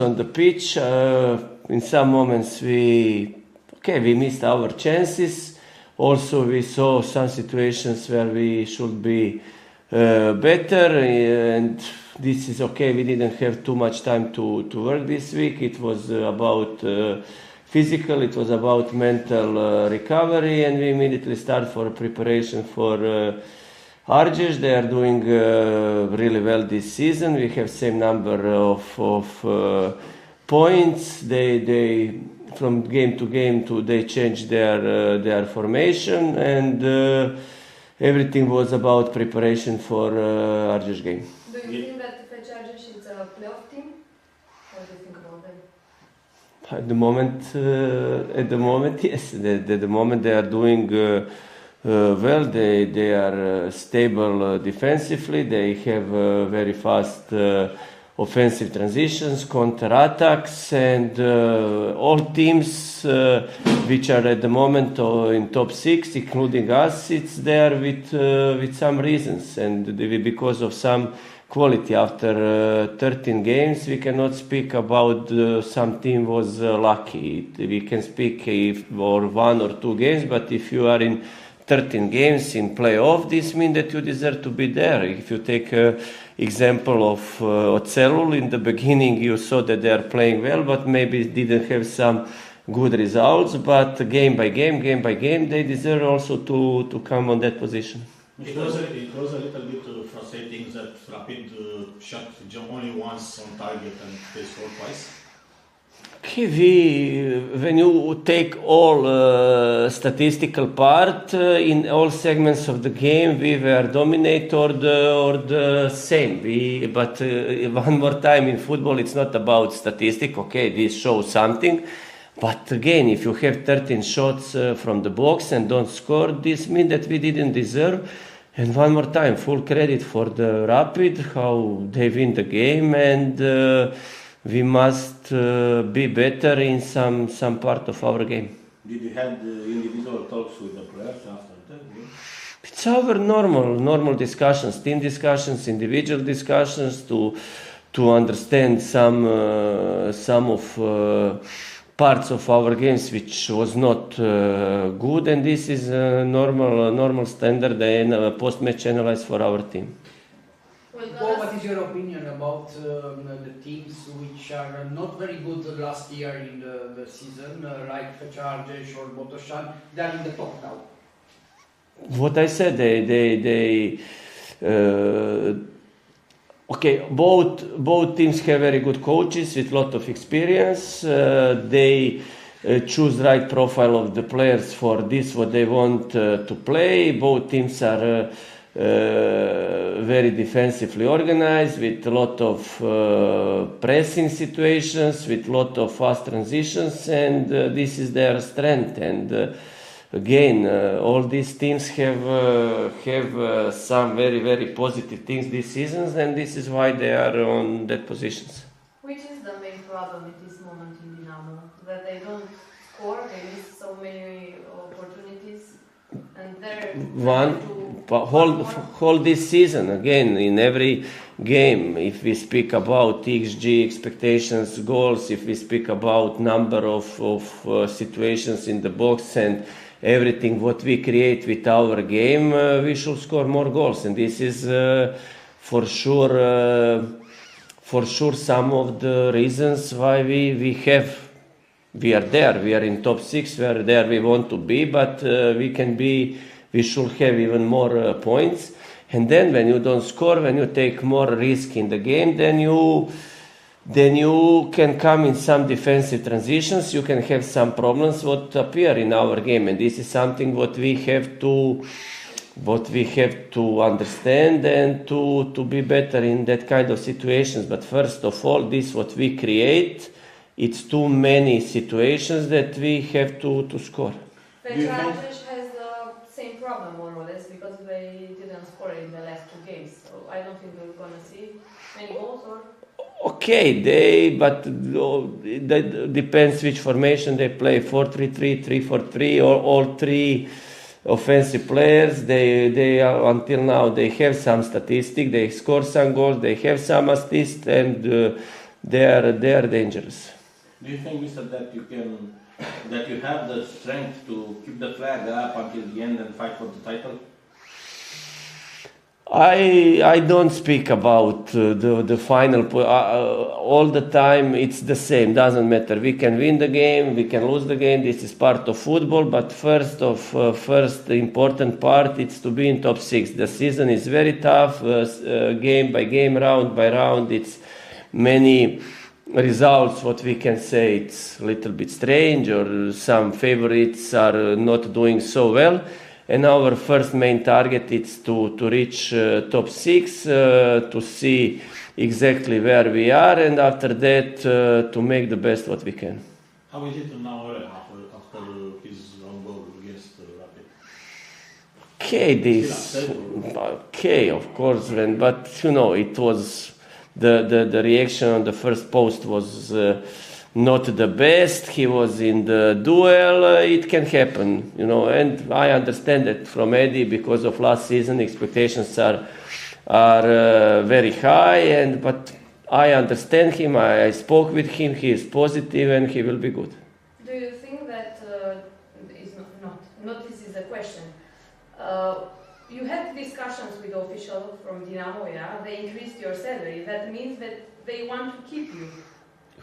on the pitch. In some moments we missed our chances. Also we saw some situations where we should be better, and this is okay. We didn't have too much time to work this week. It was about physical, it was about mental recovery, and we immediately start for preparation for Argeș. They are doing really well this season. We have same number of points. They from game to game they change their formation, and everything was about preparation for Argeș game. Do you think that Argeș is a playoff team? What do you think about them? At the moment, yes. At the moment, they are doing well. They are stable defensively. They have very fast offensive transitions, counter-attacks, and all teams which are at the moment in top 6, including us, it's there with some reasons, and because of some quality. After 13 games, we cannot speak about some team was lucky. We can speak for 1 or 2 games, but if you are in 13 games in playoff, this means that you deserve to be there. If you take example of Oțelul, in the beginning you saw that they are playing well, but maybe didn't have some good results, but game by game, they deserve also to come on that position. It was a little bit frustrating that Rapid shot only once on target and they scored twice. Okay, when you take all statistical part in all segments of the game, we were dominate or the same. But one more time, in football, it's not about statistic. Okay, this shows something. But again, if you have 13 shots from the box and don't score, this means that we didn't deserve. And one more time, full credit for the Rapid, how they win the game, and we must be better in some part of our game. Did you have the individual talks with the players after that game? It's our normal discussions, team discussions, individual discussions to understand some of parts of our games which was not good, and this is a normal standard and post-match analysis for our team. What is your opinion about the teams which are not very good last year in the season, like Argeș or Boateng? They are in the top now. What I said, both teams have very good coaches with lot of experience. They choose right profile of the players for this what they want to play. Both teams are very defensively organized, with a lot of pressing situations, with a lot of fast transitions, and this is their strength. And again, all these teams have some very positive things this season, and this is why they are on that positions. Which is the main problem at this moment in Dinamo? That they don't score, they miss so many opportunities, and they're whole this season, again, in every game, if we speak about XG, expectations, goals, if we speak about number of situations in the box and everything what we create with our game, we should score more goals, and this is for sure some of the reasons why we are there. We are in top 6. We are there. We want to be, but we should have even more points. And then when you don't score, when you take more risk in the game, then you can come in some defensive transitions. You can have some problems what appear in our game, and this is something what we have to understand and to be better in that kind of situations. But first of all, this what we create, it's too many situations that we have to score. Argeș has the same problem more or less because they didn't score in the last 2 games. So I don't think we're going to see many goals or... Okay, but that depends which formation they play, 4-3-3, 3-4-3, or all 3 offensive players. They until now they have some statistic, they score some goals, they have some assists, and they are dangerous. Do you think, Mister, that you have the strength to keep the flag up until the end and fight for the title? I don't speak about the final. All the time it's the same. Doesn't matter. We can win the game. We can lose the game. This is part of football. But first important part it's to be in top 6. The season is very tough. Game by game, round by round. It's many results. What we can say it's a little bit strange, or some favorites are not doing so well. And our first main target is to reach top 6, to see exactly where we are, and after that to make the best what we can. How is it now after his own goal against Rapid? Okay, of course, but you know, it was the reaction on the first post was not the best. He was in the duel. It can happen, you know, and I understand that from Eddie because of last season expectations are very high, but I understand him. I spoke with him. He is positive and he will be good. Do you think that is not this is a question? You had discussions with officials from Dinamo, yeah? They increased your salary. That means that they want to keep you.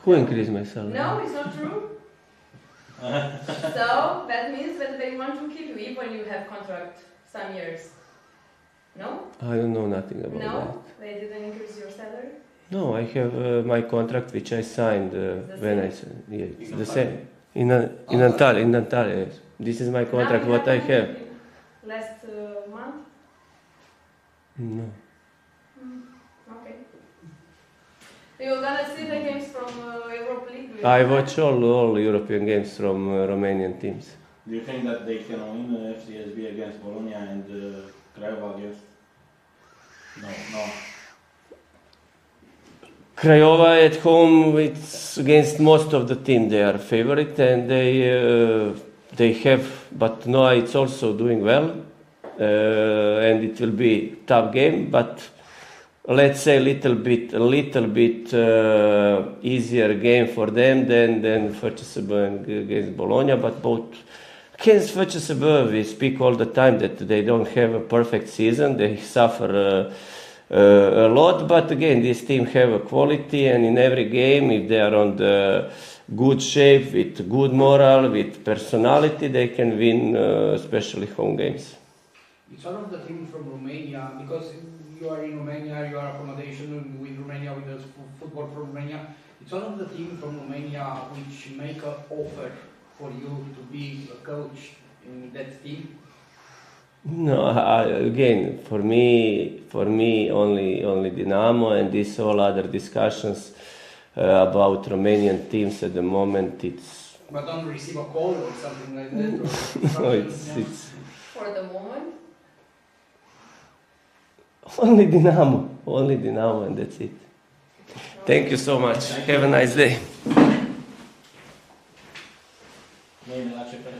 Who increased my salary? No, it's not true. So that means that they want to keep you even you have contract some years. No? I don't know nothing about that. No? They didn't increase your salary? No, I have my contract which I signed when I said it's the same. In Antalya, yes. This is my contract, Now what I have. Last month? No. Okay. You're gonna see the games from Europa League? I watch all European games from Romanian teams. Do you think that they can win FCSB against Bologna and Craiova against? No. Craiova at home, it's against most of the team. They are favorite and they have, but Noah it's also doing well, and it will be tough game. But let's say a little bit easier game for them than FCSB against Bologna. But both against FCSB, we speak all the time that they don't have a perfect season. They suffer a lot, but again, this team have a quality, and in every game, if they are on the good shape, with good moral, with personality, they can win, especially home games. It's one of the teams from Romania, because you are in Romania, you are accommodation with Romania, with the football from Romania. It's one of the teams from Romania which make an offer for you to be a coach in that team. No, again, for me, only Dinamo, and these all other discussions about Romanian teams at the moment. It's. But don't receive a call or something like that. No, it's. For the moment. Only Dinamo, and that's it. Thank you so much. Have a nice day. Mâine la CFR.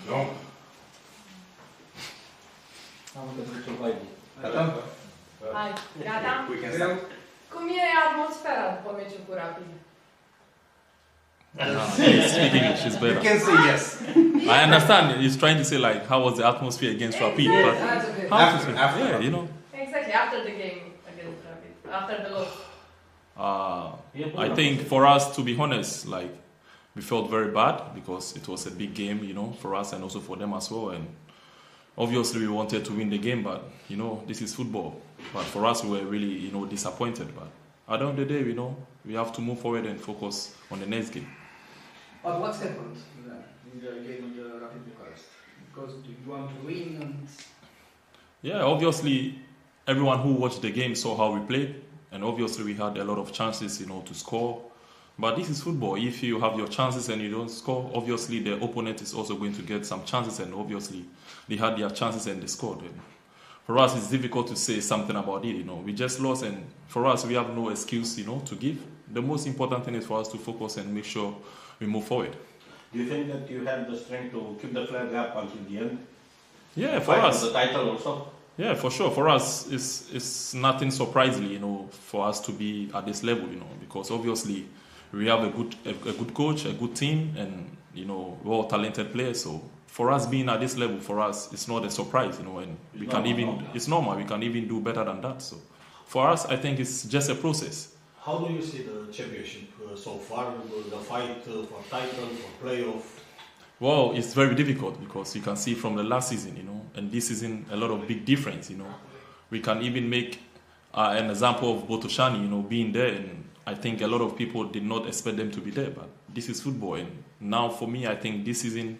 Nu? Hai, gata? Cum e atmosfera după meciul cu Rapid? Speak English is better. You can say yes. I understand he's trying to say like how was the atmosphere against Rapid, but Exactly. how to say? After. Yeah, you know. Exactly, after the game against Rapid, after the loss. I think for us, to be honest, like we felt very bad because it was a big game, you know, for us and also for them as well. And obviously we wanted to win the game, but you know, this is football. But for us, we were really, you know, disappointed. But at the end of the day, you know, we have to move forward and focus on the next game. But what's happened in the game with the Rapid Bucharest? Because you want to win and... Yeah, obviously everyone who watched the game saw how we played. And obviously we had a lot of chances, you know, to score. But this is football. If you have your chances and you don't score, obviously the opponent is also going to get some chances, and obviously they had their chances and they scored. And for us, it's difficult to say something about it, you know. We just lost, and for us, we have no excuse, you know, to give. The most important thing is for us to focus and make sure we move forward. Do you think that you have the strength to keep the flag up until the end? Yeah, for Fight us. for the title also? Yeah, for sure. For us, it's nothing surprisingly, you know, for us to be at this level, you know, because obviously we have a good coach, a good team, and you know, well talented players. So for us being at this level, for us, it's not a surprise, you know, and we can even it's normal. We can even do better than that. So for us, I think it's just a process. How do you see the championship so far? The fight for title, for playoff? Well, it's very difficult because you can see from the last season, you know, and this season a lot of big difference, you know. We can even make an example of Boateng, you know, being there, and I think a lot of people did not expect them to be there, but this is football, and now for me, I think this season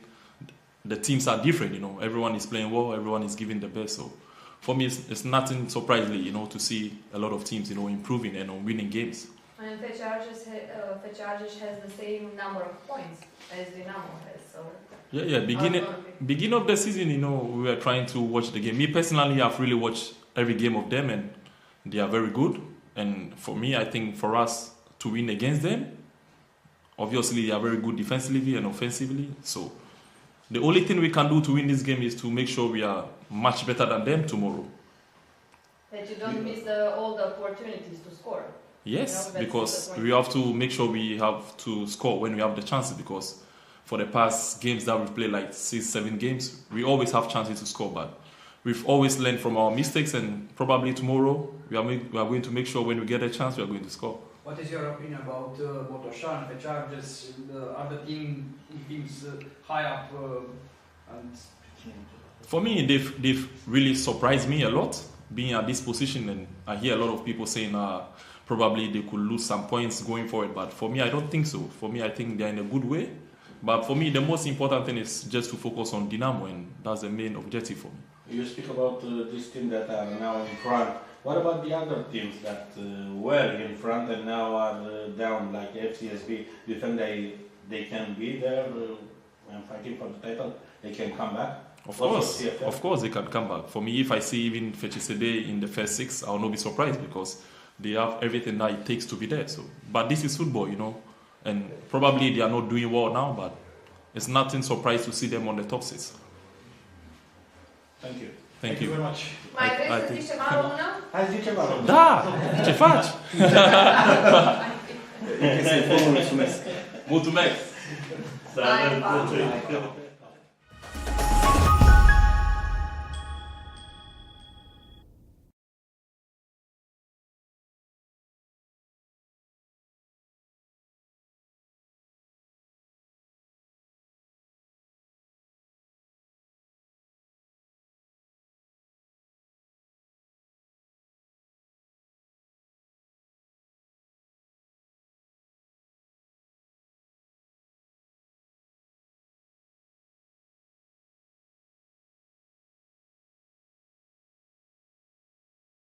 the teams are different, you know. Everyone is playing well, everyone is giving the best, so for me, it's nothing surprisingly, you know, to see a lot of teams, you know, improving and winning games. And Argeș has the same number of points as Dinamo has, so... Yeah, beginning of the season, you know, we were trying to watch the game. Me personally, I've really watched every game of them, and they are very good. And for me, I think for us to win against them, obviously they are very good defensively and offensively, so the only thing we can do to win this game is to make sure we are much better than them tomorrow. That you don't miss all the opportunities to score. Yes, you know, because we have to make sure we have to score when we have the chances, because for the past games that we've played, like 6-7 games, we always have chances to score, but we've always learned from our mistakes, and probably tomorrow we are going to make sure when we get a chance, we are going to score. What is your opinion about Boateng, the Argeș, the other teams high up? And For me, they've really surprised me a lot, being at this position, and I hear a lot of people saying probably they could lose some points going forward, but for me, I don't think so. For me, I think they're in a good way, but for me, the most important thing is just to focus on Dinamo, and that's the main objective for me. You speak about this team that are now in front. What about the other teams that were in front and now are down, like FCSB? Do you think they can be there and fighting for the title? They can come back? Of course they can come back. For me, if I see even FCSB in the first 6, I will not be surprised, because they have everything that it takes to be there. So, but this is football, you know, and probably they are not doing well now, but it's nothing surprising to see them on the top 6. Thank you. Thank you very much. Mai vrei să zici ceva în română? Hai zice ceva. Da! Ce faci? Mulțumesc. Mulțumesc! Hai, pa!